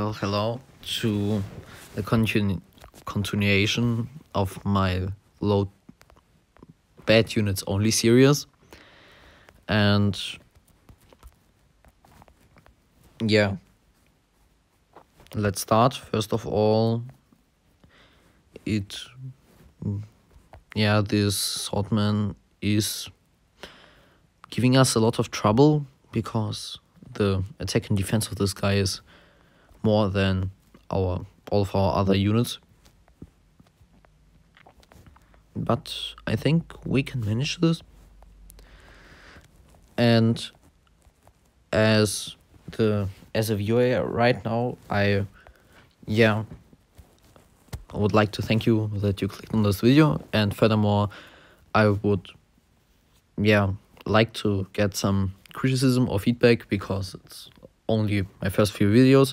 Well, hello to the continuation of my low bad units only series. And yeah, let's start. First of all, this swordman is giving us a lot of trouble because the attack and defense of this guy is more than all of our other units. But I think we can manage this. And as a viewer right now, I would like to thank you that you clicked on this video, and furthermore, I would like to get some criticism or feedback because it's only my first few videos.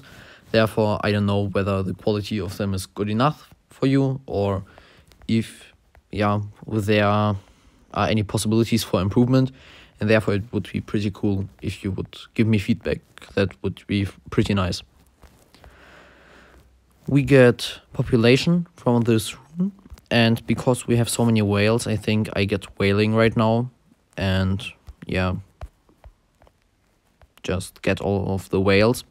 Therefore, I don't know whether the quality of them is good enough for you, or if there are any possibilities for improvement. And therefore, it would be pretty cool if you would give me feedback. That would be pretty nice. We get population from this room, and because we have so many whales, I think I get whaling right now. And just get all of the whales.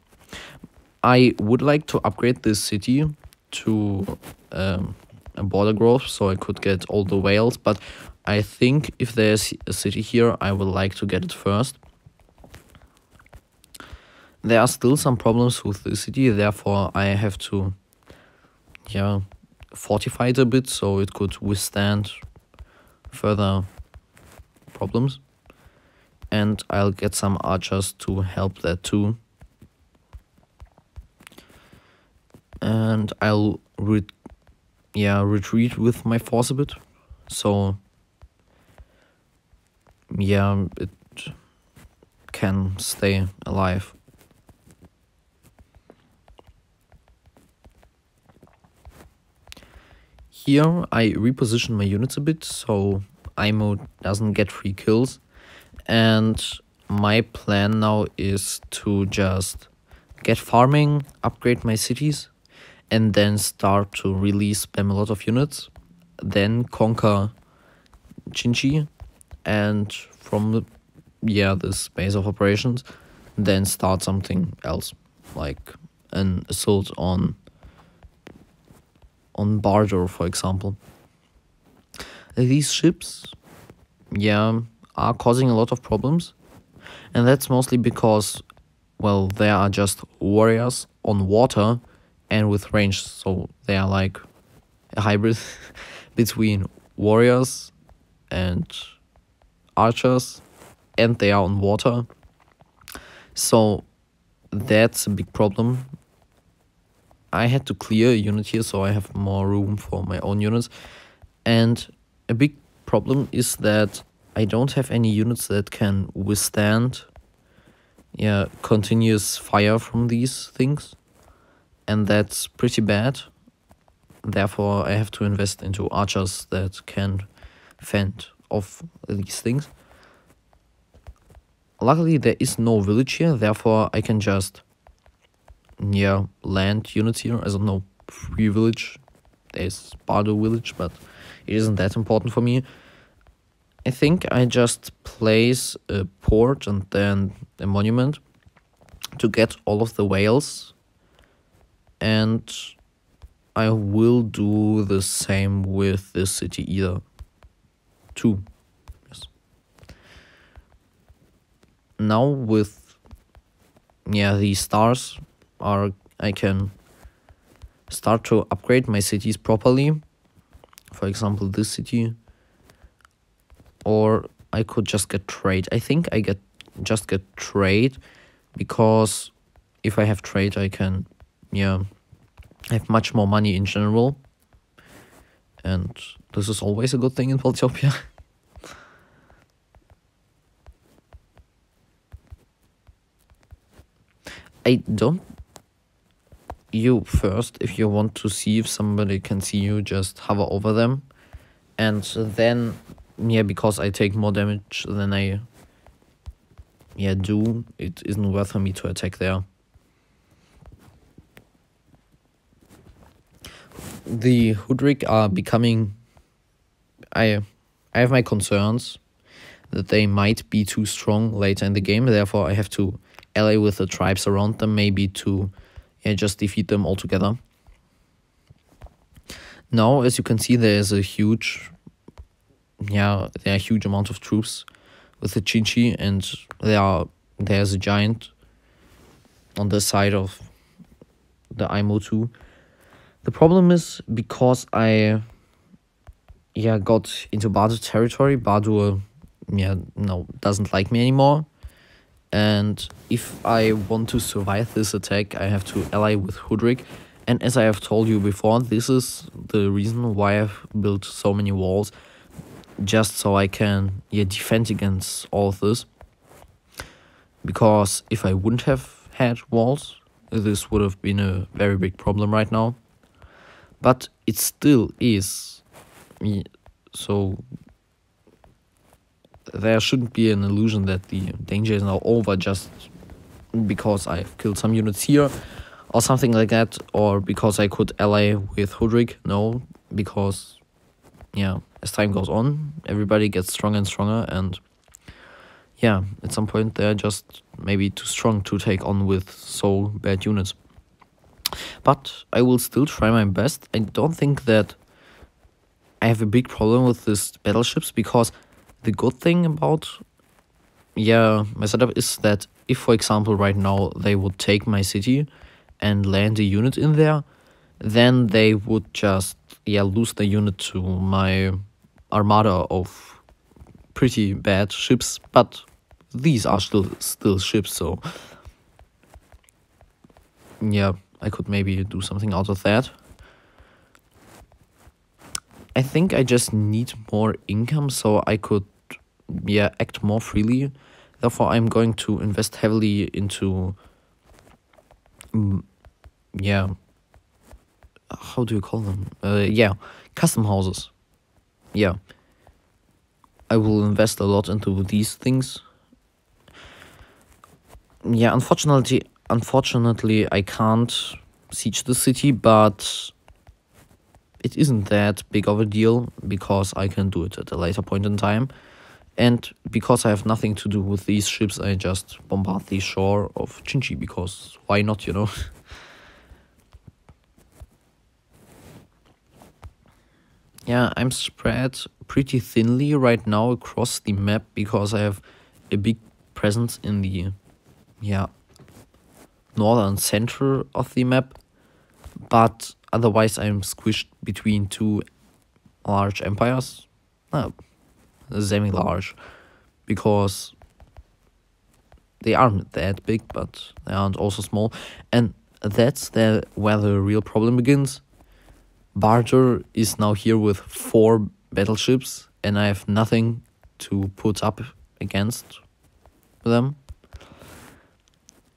I would like to upgrade this city to a border growth so I could get all the whales, but I think if there's a city here, I would like to get it first. There are still some problems with the city, therefore I have to fortify it a bit so it could withstand further problems. And I'll get some archers to help that too. And I'll retreat with my force a bit, so it can stay alive. Here I reposition my units a bit so Imo doesn't get free kills, and my plan now is to just get farming, upgrade my cities, and then start to really spam a lot of units, then conquer Chinchi, and from this base of operations, then start something else, like an assault on Bardo, for example. These ships, are causing a lot of problems, and that's mostly because, well, they are just warriors on water and with range, so they are like a hybrid between warriors and archers, and they are on water. So that's a big problem. I had to clear a unit here so I have more room for my own units, and a big problem is that I don't have any units that can withstand continuous fire from these things, and that's pretty bad. Therefore, I have to invest into archers that can fend off these things. Luckily, there is no village here, therefore I can just land units here. I don't know, free village. There's Bardo village, but it isn't that important for me. I think I just place a port and then a monument to get all of the whales, and I will do the same with this city either too. Yes. Now with these stars I can start to upgrade my cities properly. For example, this city. Or I could just get trade. I think I just get trade, because if I have trade I can have much more money in general, and this is always a good thing in Polytopia. You first, if you want to see if somebody can see you, just hover over them, and then because I take more damage than I do, it isn't worth for me to attack there. the Hoodrick are becoming. I have my concerns that they might be too strong later in the game. Therefore, I have to ally with the tribes around them, maybe to just defeat them altogether. Now, as you can see, there is a huge, there are a huge amount of troops with the Chinchi, and there's a giant on the side of the IMO 2. The problem is because I got into Bardur territory. Bardur doesn't like me anymore. And if I want to survive this attack, I have to ally with Hoodrick. And as I have told you before, this is the reason why I've built so many walls, just so I can defend against all of this. Because if I wouldn't have had walls, this would have been a very big problem right now. But it still is. So there shouldn't be an illusion that the danger is now over just because I've killed some units here or something like that, or because I could ally with Hoodrick. No, because as time goes on, everybody gets stronger and stronger, and at some point they're just maybe too strong to take on with so bad units. But I will still try my best. I don't think that I have a big problem with these battleships, because the good thing about my setup is that if, for example, right now they would take my city and land a unit in there, then they would just lose the unit to my armada of pretty bad ships. But these are still ships, so I could maybe do something out of that. I think I just need more income so I could act more freely. Therefore, I'm going to invest heavily into how do you call them? Custom houses. I will invest a lot into these things. Unfortunately, I can't siege the city, but it isn't that big of a deal because I can do it at a later point in time. And because I have nothing to do with these ships, I just bombard the shore of Chinchi, because why not, I'm spread pretty thinly right now across the map because I have a big presence in the northern center of the map, but otherwise I'm squished between two large empires, semi-large, because they aren't that big, but they aren't also small, and that's where the real problem begins. Bardur is now here with 4 battleships, and I have nothing to put up against them.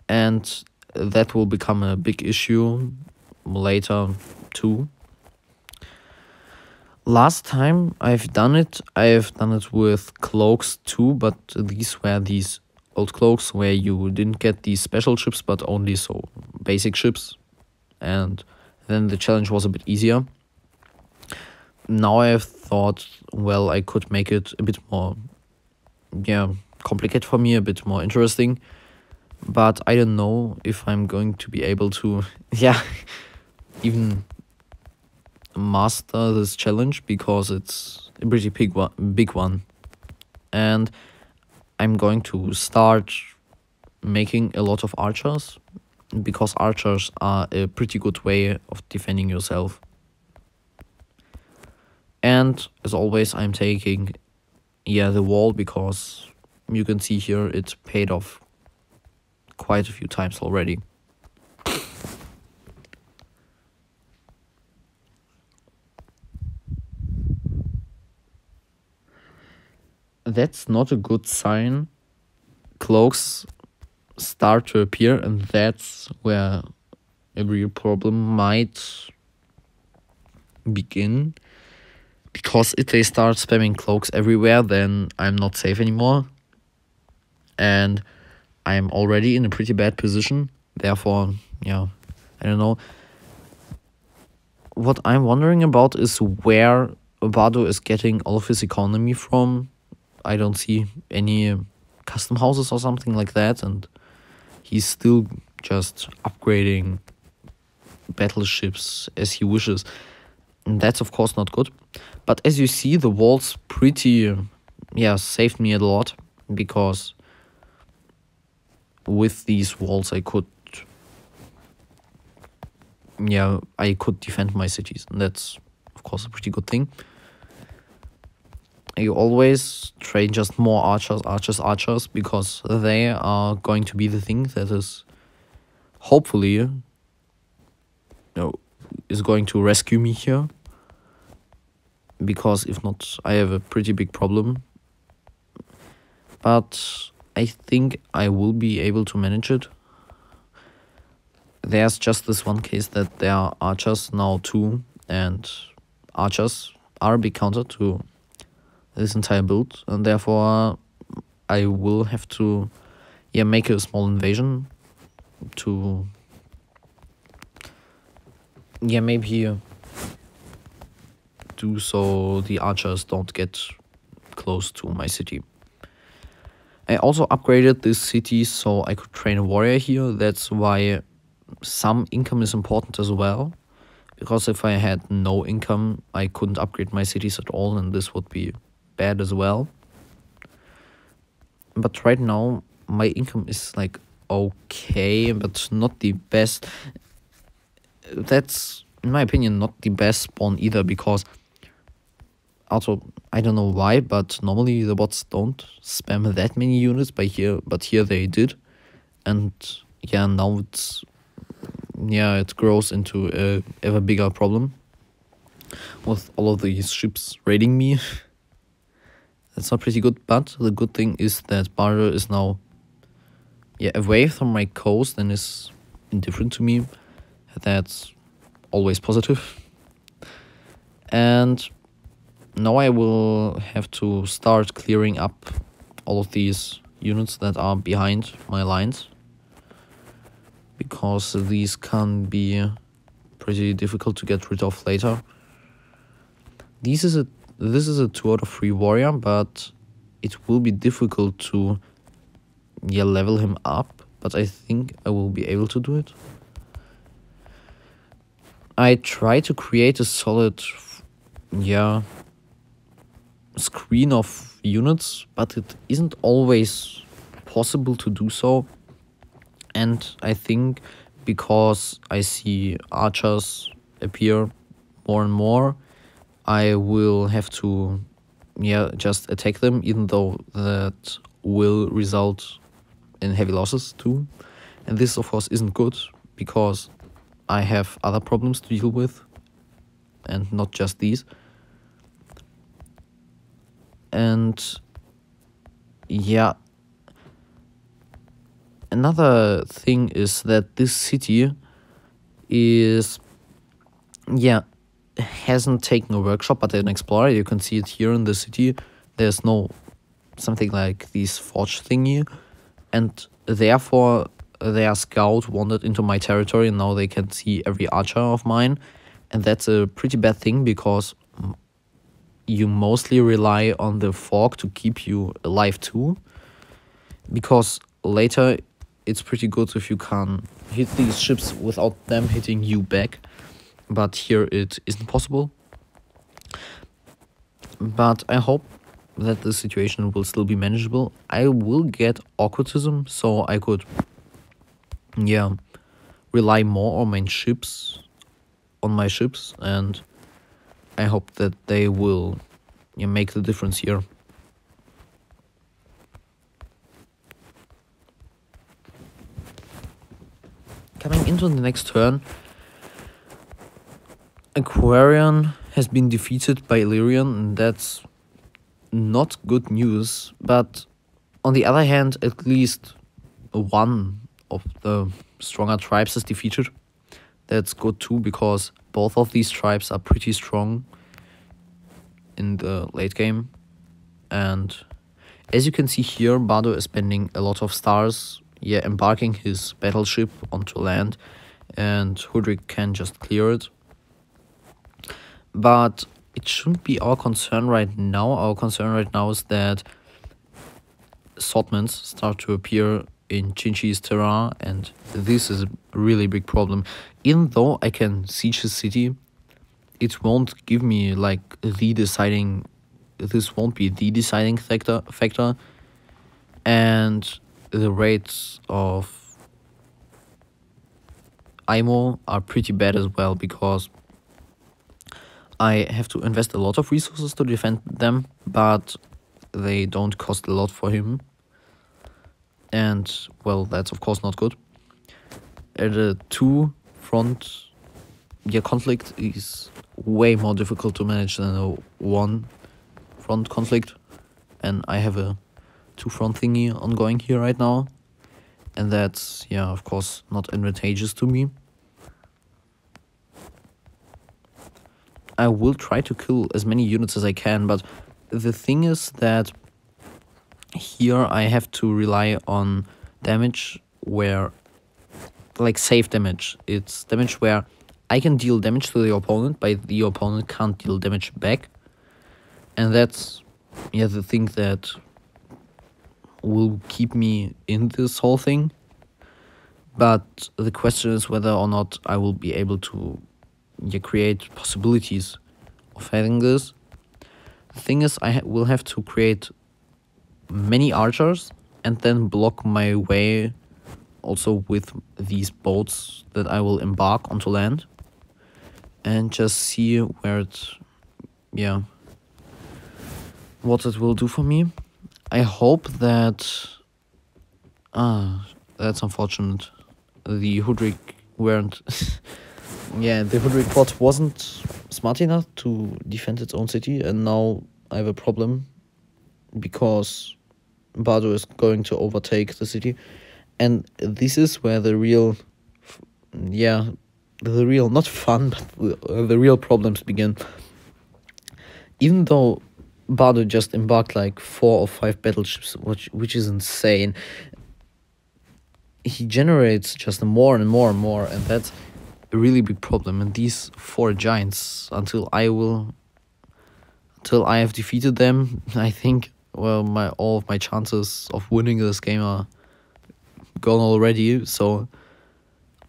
And that will become a big issue later too. Last time I've done it with cloaks too, but these were these old cloaks where you didn't get these special ships but only so basic ships, and then the challenge was a bit easier. Now I have thought, well, I could make it a bit more complicated for me, a bit more interesting. But I don't know if I'm going to be able to, even master this challenge, because it's a pretty big one. And I'm going to start making a lot of archers, because archers are a pretty good way of defending yourself. And as always, I'm taking, the wall, because you can see here it paid off quite a few times already. That's not a good sign. Cloaks start to appear, and that's where a real problem might begin. Because if they start spamming cloaks everywhere, then I'm not safe anymore. And I'm already in a pretty bad position. Therefore, I don't know. what I'm wondering about is where Bardo is getting all of his economy from. I don't see any custom houses or something like that, and he's still just upgrading battleships as he wishes. And that's of course not good. But as you see, the walls pretty, saved me a lot, because with these walls I could defend my cities, and that's of course a pretty good thing. You always train just more archers, because they are going to be the thing that is hopefully is going to rescue me here. Because if not, I have a pretty big problem. But I think I will be able to manage it. There's just this one case that there are archers now too, and archers are a big counter to this entire build, and therefore I will have to make a small invasion to maybe do so the archers don't get close to my city. I also upgraded this city so I could train a warrior here. That's why some income is important as well, because if I had no income I couldn't upgrade my cities at all, and this would be bad as well. But right now my income is like okay, but not the best. That's, in my opinion, not the best spawn either, because also I don't know why, but normally the bots don't spam that many units but here they did. And now it grows into a ever bigger problem with all of these ships raiding me. That's not pretty good, but the good thing is that Bardo is now away from my coast and is indifferent to me. That's always positive. And now I will have to start clearing up all of these units that are behind my lines, because these can be pretty difficult to get rid of later. This is a 2 out of 3 warrior, but it will be difficult to level him up, but I think I will be able to do it. I try to create a solid screen of units, but it isn't always possible to do so. And I think because I see archers appear more and more, I will have to just attack them, even though that will result in heavy losses too. And this of course isn't good, because I have other problems to deal with and not just these. And another thing is that this city is hasn't taken a workshop but an explorer. You can see it here in the city. There's no something like this forge thingy, and therefore their scout wandered into my territory, and now they can see every archer of mine. And that's a pretty bad thing, because you mostly rely on the fog to keep you alive too, because later it's pretty good if you can hit these ships without them hitting you back, but here it isn't possible. But I hope that the situation will still be manageable. I will get awkwardism, so I could rely more on my ships, and I hope that they will make the difference here. Coming into the next turn, Aquarian has been defeated by Illyrian, and that's not good news. But on the other hand, at least one of the stronger tribes is defeated. That's good too, because both of these tribes are pretty strong in the late game. And as you can see here, Bardo is spending a lot of stars, embarking his battleship onto land, and Hudrick can just clear it. But it shouldn't be our concern right now. Our concern right now is that swordsmen start to appear in Chinchi's terrain, and this is a really big problem. Even though I can siege his city, it won't give me like the deciding. This won't be the deciding factor, and the rates of IMO are pretty bad as well because I have to invest a lot of resources to defend them, but they don't cost a lot for him. And, well, that's of course not good. A two-front conflict is way more difficult to manage than a one-front conflict. And I have a two-front thingy ongoing here right now. And that's, of course, not advantageous to me. I will try to kill as many units as I can, but the thing is that here I have to rely on damage where, like, safe damage. It's damage where I can deal damage to the opponent, but the opponent can't deal damage back. And that's, the thing that will keep me in this whole thing. But the question is whether or not I will be able to create possibilities of having this. The thing is, I will have to create many archers and then block my way also with these boats that I will embark onto land and just see where it, what it will do for me. I hope that, that's unfortunate. The Hudrik weren't, the Hudrik bot wasn't smart enough to defend its own city, and now I have a problem because Bardo is going to overtake the city, and this is where the real, not fun, but the real problems begin. Even though Bardo just embarked like 4 or 5 battleships, which is insane, he generates just more and more and more, and that's a really big problem. And these 4 giants, until I have defeated them, I think, well, all of my chances of winning this game are gone already. So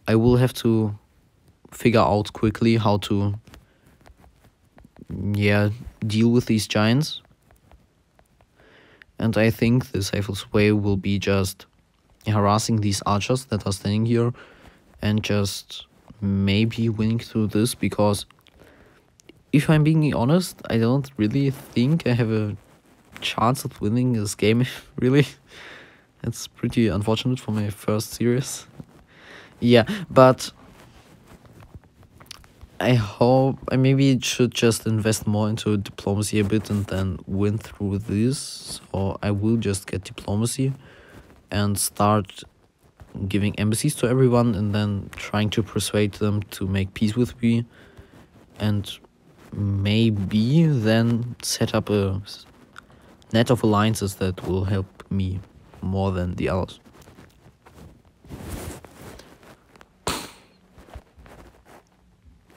I will have to figure out quickly how to deal with these giants. And I think the safest way will be just harassing these archers that are standing here and just maybe winning through this, because if I'm being honest, I don't really think I have a chance of winning this game, really. It's pretty unfortunate for my first series. But I hope I maybe should just invest more into diplomacy a bit and then win through this. So I will just get diplomacy and start giving embassies to everyone and then trying to persuade them to make peace with me, and maybe then set up a net of alliances that will help me more than the others.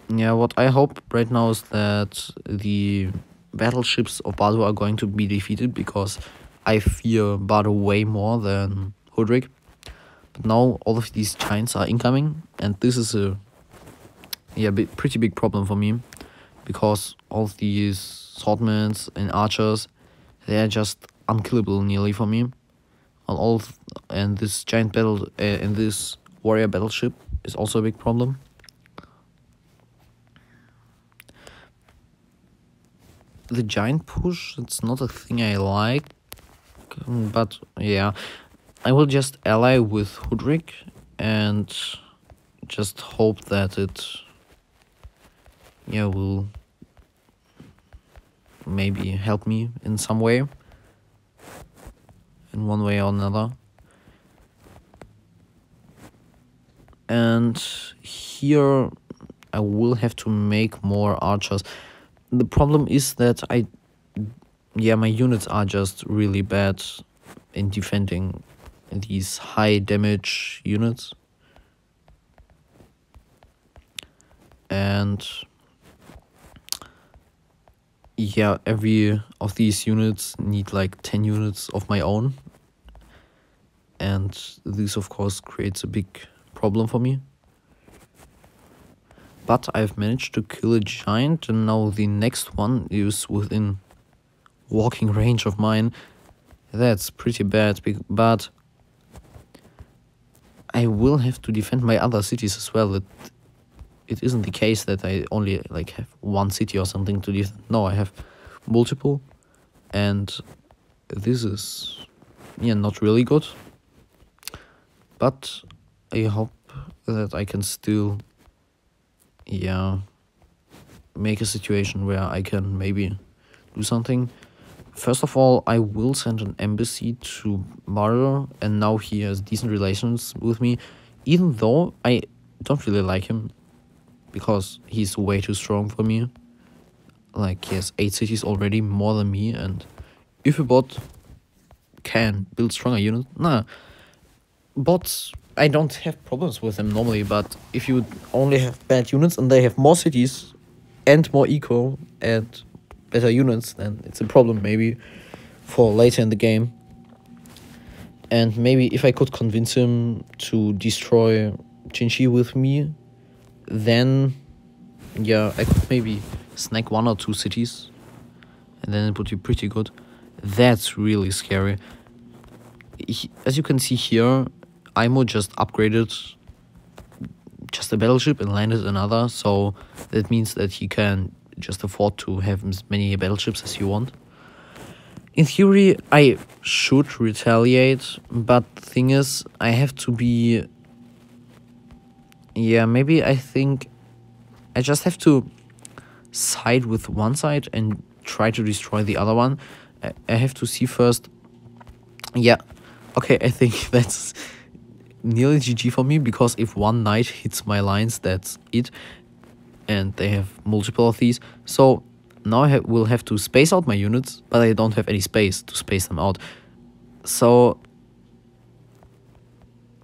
What I hope right now is that the battleships of Bardo are going to be defeated, because I fear Bardo way more than Hudrik. But now all of these giants are incoming, and this is a pretty big problem for me, because all of these swordmen and archers, they are just unkillable nearly for me. And this giant battle and this warrior battleship is also a big problem. The giant push, it's not a thing I like, but I will just ally with Hudrik and just hope that it will maybe help me in some way, in one way or another. And here I will have to make more archers. The problem is that my units are just really bad in defending these high damage units. And yeah, every of these units need like 10 units of my own. And this, of course, creates a big problem for me. But I've managed to kill a giant, and now the next one is within walking range of mine. That's pretty bad, but I will have to defend my other cities as well. It isn't the case that I only like have one city or something to defend. No, I have multiple, and this is not really good. But I hope that I can still make a situation where I can maybe do something. First of all, I will send an embassy to Mario, and now he has decent relations with me, even though I don't really like him, because he's way too strong for me. Like, he has 8 cities already, more than me, and if a bot can build stronger units, bots, I don't have problems with them normally, but if you only have bad units and they have more cities and more eco and better units, then it's a problem maybe for later in the game. And maybe if I could convince him to destroy Chinchi with me, then I could maybe snag 1 or 2 cities, and then it would be pretty good. That's really scary. As you can see here, Imo just upgraded just a battleship and landed another, so that means that he can just afford to have as many battleships as you want. In theory, I should retaliate, but the thing is, I have to be... maybe I think I just have to side with one side and try to destroy the other one. I have to see first... okay, I think that's nearly GG for me, because if one knight hits my lines, that's it. And they have multiple of these. So now I will have to space out my units, but I don't have any space to space them out. So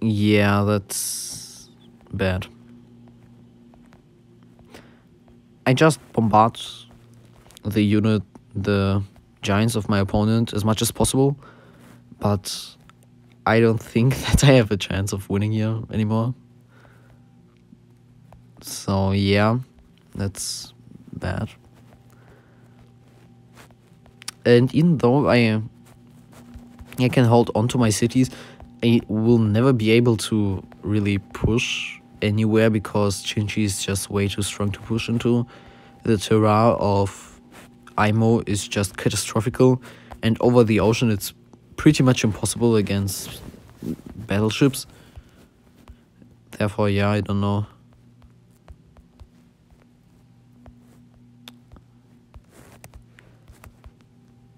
that's bad. I just bombard the giants of my opponent as much as possible, but I don't think that I have a chance of winning here anymore. So that's bad. And even though I can hold on to my cities, I will never be able to really push anywhere, because Chinchi is just way too strong to push into. The terrain of Imo is just catastrophical, and over the ocean it's pretty much impossible against battleships. Therefore, I don't know.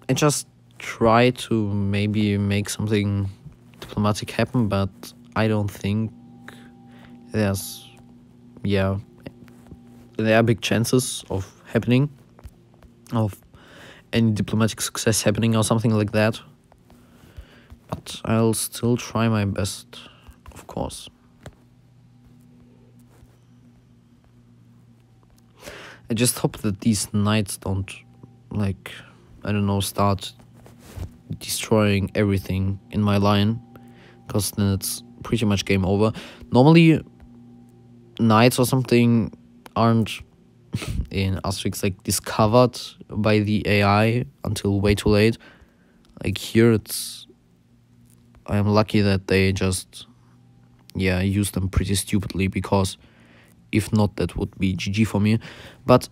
I just try to maybe make something diplomatic happen, but I don't think there's there are big chances of happening, of any diplomatic success happening or something like that. But I'll still try my best, of course. I just hope that these knights don't, like, I don't know, start destroying everything in my line, because then it's pretty much game over. Normally, knights or something aren't in Asterix like discovered by the AI until way too late. Like here, I am lucky that they just use them pretty stupidly, because if not, that would be GG for me. But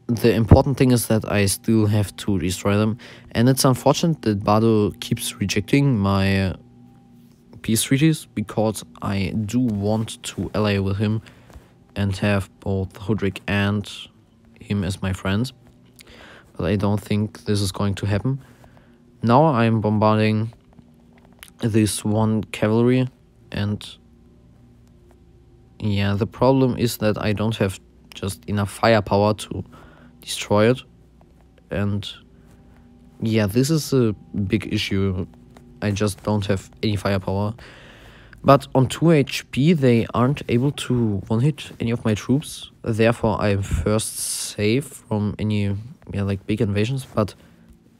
the important thing is that I still have to destroy them, and it's unfortunate that Bardo keeps rejecting my peace treaties, because I do want to ally with him and have both Hudrick and him as my friends, but I don't think this is going to happen. Now I'm bombarding this one cavalry, and the problem is that I don't have just enough firepower to destroy it, and this is a big issue. I just don't have any firepower. But on 2 HP, they aren't able to one-hit any of my troops. Therefore, I'm first safe from any like big invasions. But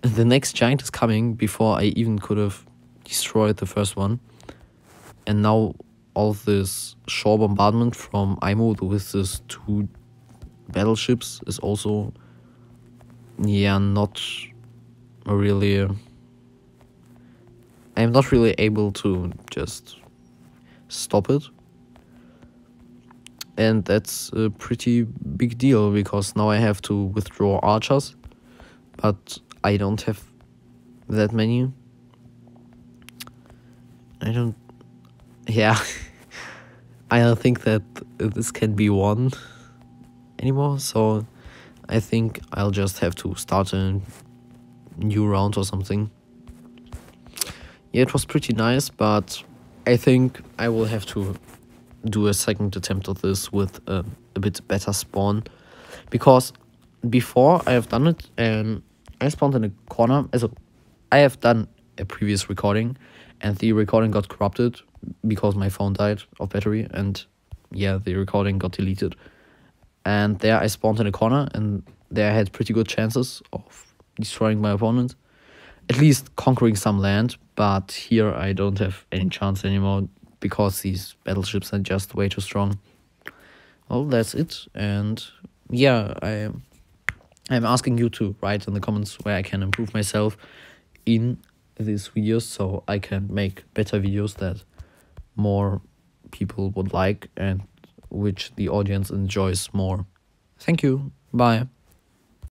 the next giant is coming before I even could have destroyed the first one. And now all this shore bombardment from Imo with his 2 battleships is also not really... I'm not really able to just stop it. And that's a pretty big deal, because now I have to withdraw archers, but I don't have that many. I don't think that this can be won anymore, so I think I'll just have to start a new round or something. Yeah, it was pretty nice, but I think I will have to do a second attempt of this with a bit better spawn, because before I have done it and I spawned in a corner. Also, I have done a previous recording and the recording got corrupted because my phone died of battery, and yeah, the recording got deleted. And there I spawned in a corner, and there I had pretty good chances of destroying my opponent, at least conquering some land. But here I don't have any chance anymore, because these battleships are just way too strong. Well, that's it. And yeah, I'm asking you to write in the comments where I can improve myself in these videos, so I can make better videos that more people would like and which the audience enjoys more. Thank you. Bye.